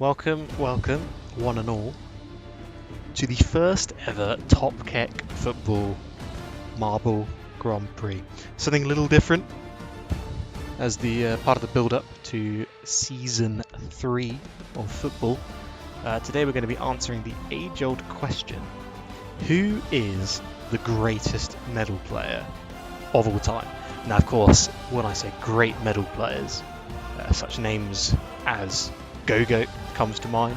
Welcome, one and all, to the first ever Top Keck Football Marble Grand Prix. Something a little different as the part of the build-up to Season 3 of football. Today we're going to be answering the age-old question, who is the greatest medal player of all time? Now, of course, when I say great medal players, such names as Go-Goat comes to mind,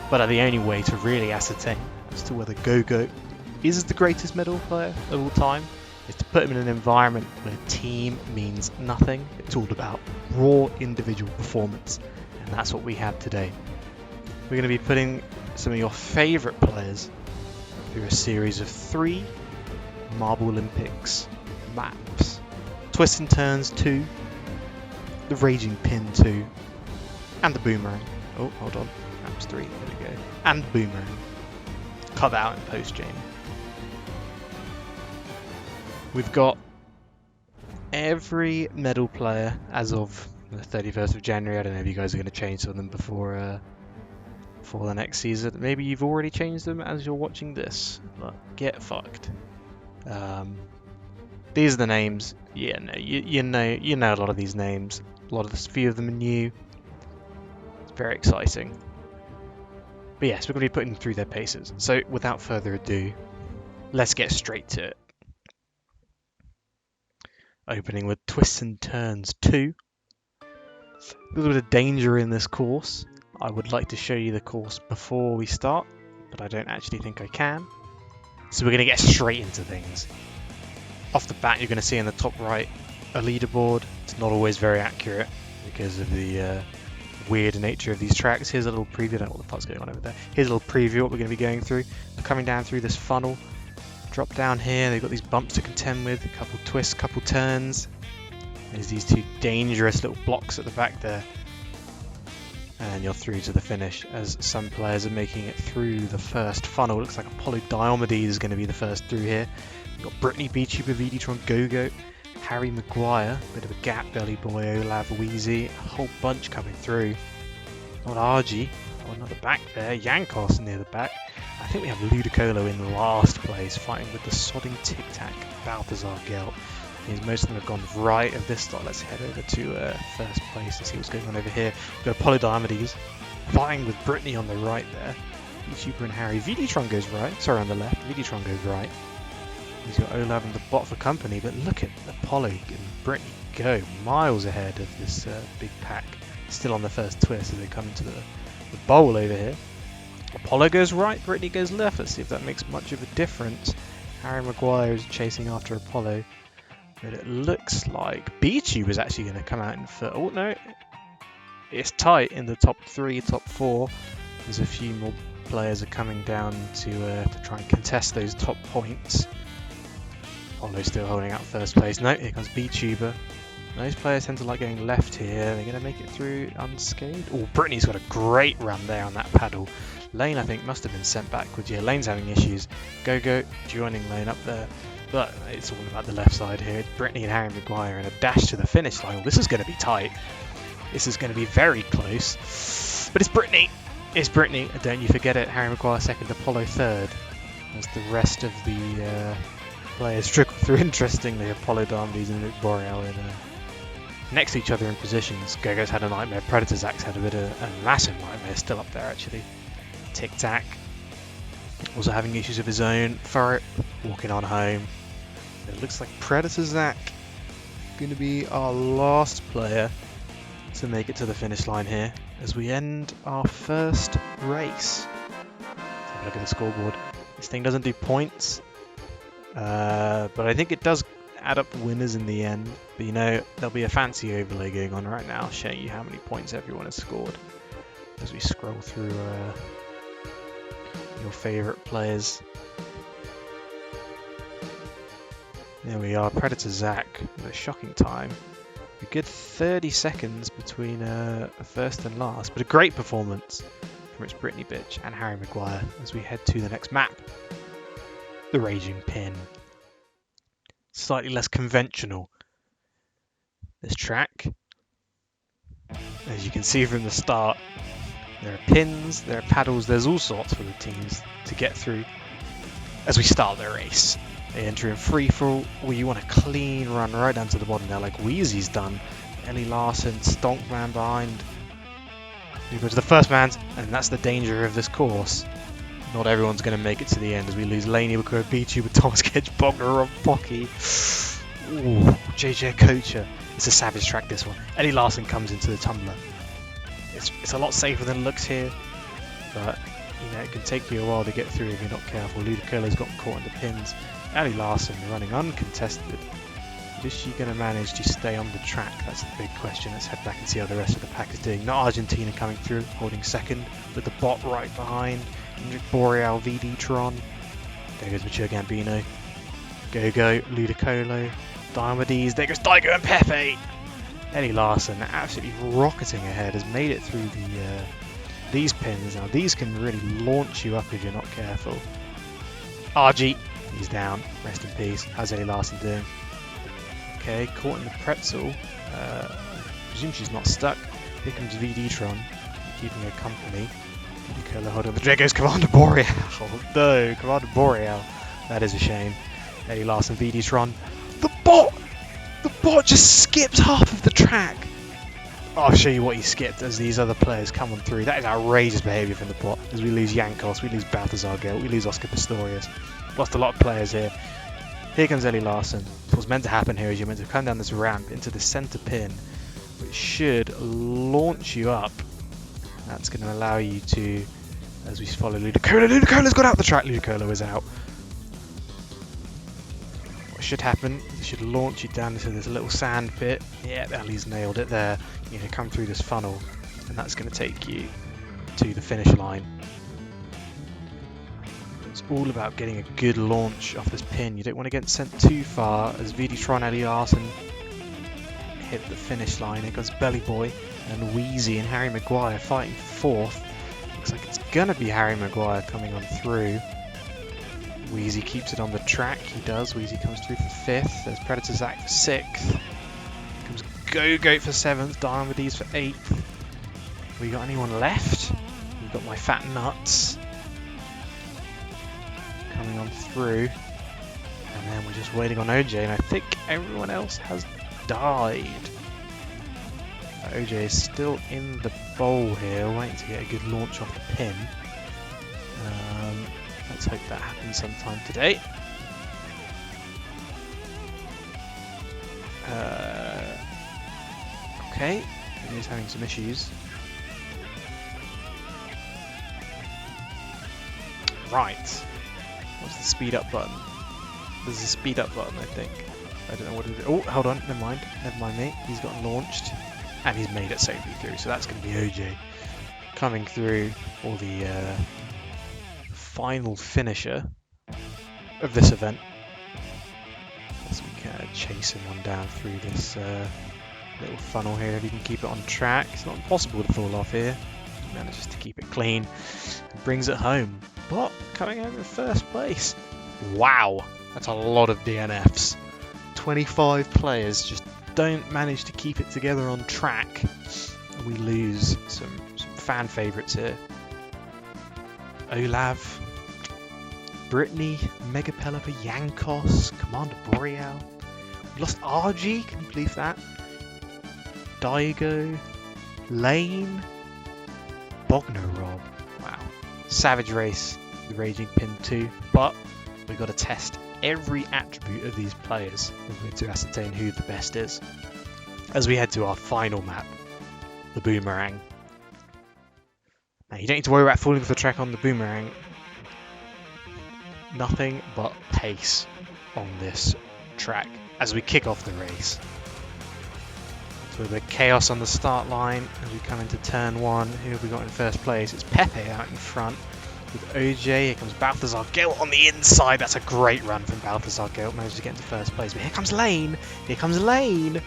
but the only way to really ascertain as to whether Go-Goat is the greatest medal player of all time is to put him in an environment where team means nothing. It's all about raw individual performance, and that's what we have today. We're going to be putting some of your favourite players through a series of 3 Marble Olympics maps. Twists and Turns 2, the Raging Pin 2, and the Boomerang. Oh, hold on. Maps 3, there we go. And Boomerang. Cut that out in post, Jamie. We've got every medal player as of the 31st of January. I don't know if you guys are going to change some of them before the next season. Maybe you've already changed them as you're watching this. But get fucked. These are the names. Yeah, no, you know a lot of these names. A few of them are new. It's very exciting. But yes, we're going to be putting them through their paces. So without further ado, let's get straight to it. Opening with Twists and Turns 2. A little bit of danger in this course. I would like to show you the course before we start, but I don't actually think I can. So we're going to get straight into things. Off the bat, you're going to see in the top right a leaderboard. It's not always very accurate because of the weird nature of these tracks. Here's a little preview. I don't know what the fuck's going on over there. Here's a little preview of what we're going to be going through. We're coming down through this funnel. Drop down here. They've got these bumps to contend with. A couple twists, couple turns. There's these 2 dangerous little blocks at the back there. And you're through to the finish as some players are making it through the first funnel. Looks like Apollo Diomedes is going to be the first through here. We've got Brittany, Beetuber, Viditron, Go-Goat, Harry Maguire, bit of a gap, Belly Boy, Olav, Wheezy, a whole bunch coming through. Got Argy, another back there, Yankos near the back. I think we have Ludicolo in last place, fighting with the sodding Tic Tac, Balthazar Gelt. Most of them have gone right of this start. Let's head over to first place and see what's going on over here. We've got Apollo Diomedes fighting with Brittany on the right there. Super and Harry. Viditron goes right. Sorry, on the left. Viditron goes right. He's got Olav and the bot for company, but look at Apollo and Brittany go miles ahead of this big pack. Still on the first twist as they come into the bowl over here. Apollo goes right, Brittany goes left. Let's see if that makes much of a difference. Harry Maguire is chasing after Apollo. But it looks like Beachy was actually going to come out in first. Oh no, it's tight in the top 3, top 4. There's a few more players are coming down to try and contest those top points. Apollo's still holding out first place. No, here comes Beetuber. Those players tend to like going left here. They're going to make it through unscathed. Oh, Brittany's got a great run there on that paddle. Lane, I think, must have been sent backwards. Yeah, Lane's having issues. Go-Go joining Lane up there. But it's all about the left side here. Brittany and Harry Maguire in a dash to the finish line. Well, this is going to be tight. This is going to be very close. But it's Brittany. It's Brittany. Don't you forget it. Harry Maguire second, Apollo third. As the rest of the players trickle through. Interestingly, Apollo Diomedes and Luke Boreal in next to each other in positions. Gogo's had a nightmare. Predator Zach's had a bit of a massive nightmare. Still up there, actually. Tic Tac also having issues of his own. Furret walking on home. It looks like Predator Zach going to be our last player to make it to the finish line here as we end our first race. Let's have a look at the scoreboard. This thing doesn't do points, but I think it does add up winners in the end. But you know, there'll be a fancy overlay going on right now showing you how many points everyone has scored as we scroll through your favourite players. There we are, Predator Zach with a shocking time. A good 30 seconds between first and last, but a great performance from its Brittany bitch and Harry Maguire as we head to the next map. The Raging Pin. Slightly less conventional, this track. As you can see from the start, there are pins, there are paddles, there's all sorts for the teams to get through as we start the race. They enter in free-for-all, or you want a clean run right down to the bottom there like Wheezy's done. Ellie Larson, Stonkman behind. You go to the first man, and that's the danger of this course. Not everyone's going to make it to the end as we lose Laney Wakura-Bichu with Thomas Kedge, Bogner, Rob Pocky. Ooh, JJ Kocher. It's a savage track, this one. Ellie Larson comes into the tumbler. It's a lot safer than it looks here, but you know it can take you a while to get through if you're not careful. Ludicola's got caught in the pins. Ellie Larson running uncontested. Is she going to manage to stay on the track? That's the big question. Let's head back and see how the rest of the pack is doing. Not Argentina coming through, holding second, with the bot right behind. Indrik Boreal, VD Tron. There goes Mature Gambino. Go, Ludicolo. Diomedes, there goes Daigo and Pepe. Ellie Larson absolutely rocketing ahead, has made it through these pins. Now these can really launch you up if you're not careful. RG, he's down. Rest in peace. How's Ellie Larson doing? Okay, caught in the pretzel. I presume she's not stuck. Here comes VD-Tron, keeping her company. Hold on. There goes Commander Boreal. No, Commander Boreal. That is a shame. Ellie Larson, VD-Tron. The bot just skipped half of the track. I'll show you what he skipped as these other players come on through. That is outrageous behaviour from the bot. As we lose Yankos, we lose Balthazar Gale, we lose Oscar Pistorius. Lost a lot of players here. Here comes Ellie Larson. What's meant to happen here is you're meant to come down this ramp into the centre pin, which should launch you up. That's going to allow you to, as we follow Ludicolo. Ludicolo's got out the track. Ludicolo is out. What should happen? It should launch you down into this little sand pit. Yeah, Ellie's nailed it there. You're going to come through this funnel, and that's going to take you to the finish line. It's all about getting a good launch off this pin. You don't want to get sent too far as VD-Tron, Ellie Larson hit the finish line. Here goes Belly Boy and Wheezy and Harry Maguire fighting fourth. Looks like it's gonna be Harry Maguire coming on through. Wheezy keeps it on the track. He does. Wheezy comes through for fifth. There's Predator Zach for sixth. Comes Go-Goat for seventh. Diomedes for eighth. We got anyone left? We've got My Fat Nuts coming on through, and then we're just waiting on OJ, and I think everyone else has died. OJ is still in the bowl here, waiting to get a good launch off the pin. Let's hope that happens sometime today. Okay, he's having some issues. Right. What's the speed up button? There's a speed up button, I think. I don't know what it is. Oh, hold on. Never mind me. He's gotten launched. And he's made it safely through. So that's going to be OJ coming through for the final finisher of this event. As we kind of chasing one down through this little funnel here. If you can keep it on track. It's not impossible to fall off here. He manages to keep it clean. And brings it home. But coming out in first place. Wow, that's a lot of DNFs. 25 players just don't manage to keep it together on track. And we lose some fan favourites here. Olav, Brittany, Megapella for Yankos, Commander Boreal. We lost RG, can you believe that? Daigo, Lane, Bogner Rob. Wow. Savage race, the Raging Pin 2, but we've got to test every attribute of these players if we're to ascertain who the best is. As we head to our final map, the Boomerang. Now you don't need to worry about falling off the track on the Boomerang. Nothing but pace on this track as we kick off the race. So the chaos on the start line as we come into turn one. Who have we got in first place? It's Pepe out in front with OJ. Here comes Balthazar Gale on the inside. That's a great run from Balthazar Gale. Managed to get into first place. But here comes Lane. Here comes Lane.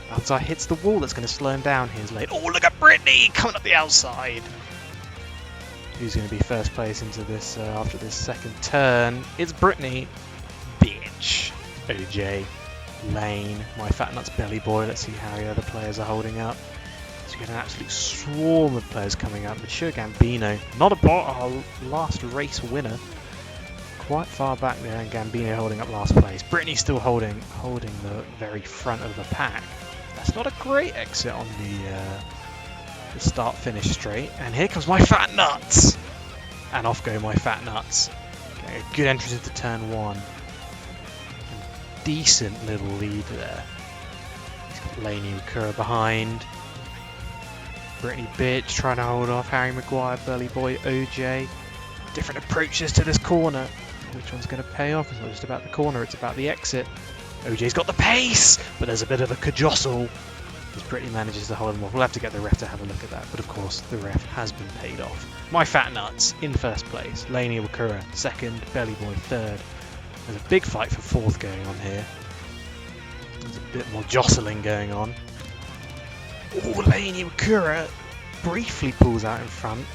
Balthazar hits the wall. That's going to slow him down. Here's Lane. Oh, look at Brittany coming up the outside. Who's going to be first place into this after this second turn? It's Brittany. Bitch. OJ. Lane. My Fat Nuts Belly Boy. Let's see how the other players are holding up. So we get an absolute swarm of players coming out. Mature Gambino, not a bot, our last race winner. Quite far back there, and Gambino holding up last place. Brittany still holding the very front of the pack. That's not a great exit on the start-finish straight. And here comes my fat nuts! And off go my fat nuts. Okay, a good entrance into turn 1. And decent little lead there. He's got Laney Ukura behind. Brittany Bitch trying to hold off Harry Maguire, Burly Boy, OJ. Different approaches to this corner. Which one's going to pay off? It's not just about the corner, it's about the exit. OJ's got the pace, but there's a bit of a cajostle as Brittany manages to hold him off. We'll have to get the ref to have a look at that, but of course the ref has been paid off. My fat nuts in first place, Laney Wakura second, Belly Boy third. There's a big fight for fourth going on here. There's a bit more jostling going on. Oh, Laney Wakura briefly pulls out in front.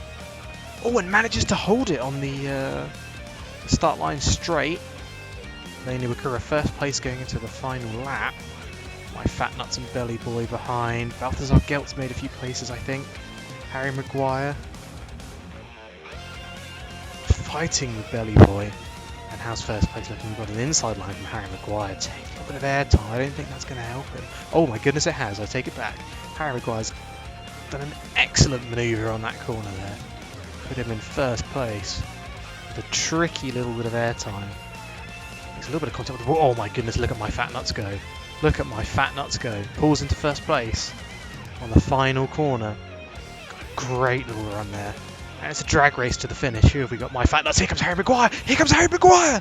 Oh, and manages to hold it on the start line straight. Laney Wakura first place going into the final lap. My fat nuts and Belly Boy behind. Balthazar Gelt's made a few places, I think. Harry Maguire fighting with Belly Boy. And how's first place looking? We've got an inside line from Harry Maguire. Take a little bit of airtime. I don't think that's going to help him. Oh my goodness, it has. I take it back. Harry Maguire's done an excellent manoeuvre on that corner there. Put him in first place. With a tricky little bit of airtime. There's a little bit of contact with the wall. Oh my goodness, look at my fat nuts go. Look at my fat nuts go. Pulls into first place on the final corner. Got a great little run there. And it's a drag race to the finish. Who have we got? My fat nuts. Here comes Harry Maguire. Here comes Harry Maguire.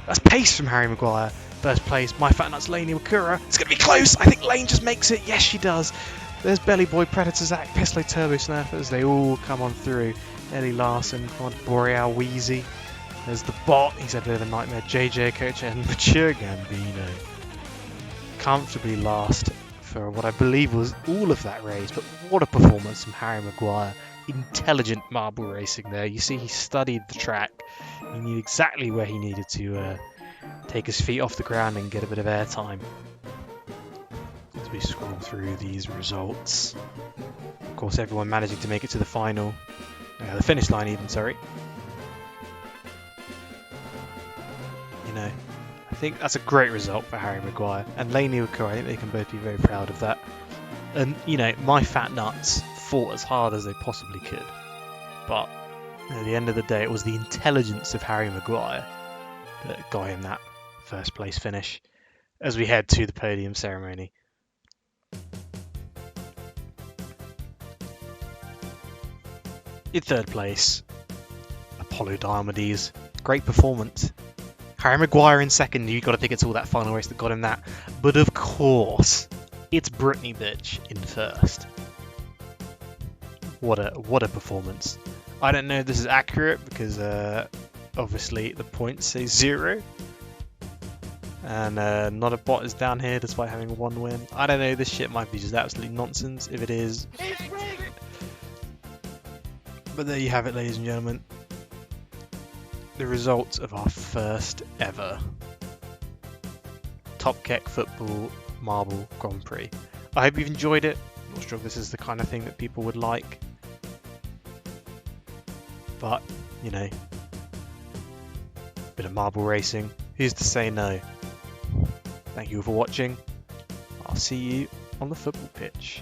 That's pace from Harry Maguire. First place. My fat nuts. Laney Wakura. It's going to be close. I think Lane just makes it. Yes, she does. There's Belly Boy, Predator Zach, Pislo Turbo Snurfers. They all come on through. Ellie Larson, come on, Boreal Wheezy. There's the bot. He's had a bit of a nightmare. JJ Coach and Mature Gambino. Comfortably last for what I believe was all of that race, but what a performance from Harry Maguire. Intelligent marble racing there. You see he studied the track. He knew exactly where he needed to take his feet off the ground and get a bit of airtime. As we scroll through these results. Of course, everyone managing to make it to the final. The finish line even, sorry. You know, I think that's a great result for Harry Maguire and Laney Wakura. I think they can both be very proud of that. And, you know, my fat nuts fought as hard as they possibly could. But at the end of the day, it was the intelligence of Harry Maguire that got him that first place finish as we head to the podium ceremony. In third place, Apollo Diomedes. Great performance. Harry Maguire in second. You've got to think it's all that final race that got him that. But of course, it's Brittany Bitch in first. What a performance. I don't know if this is accurate because obviously the points say 0. And not a bot is down here despite having 1 win. I don't know, this shit might be just absolute nonsense. If it is... But there you have it, ladies and gentlemen. The results of our first ever Top Keck Football Marble Grand Prix. I hope you've enjoyed it. I'm not sure if this is the kind of thing that people would like. But, you know, bit of marble racing. Who's to say no? Thank you for watching. I'll see you on the football pitch.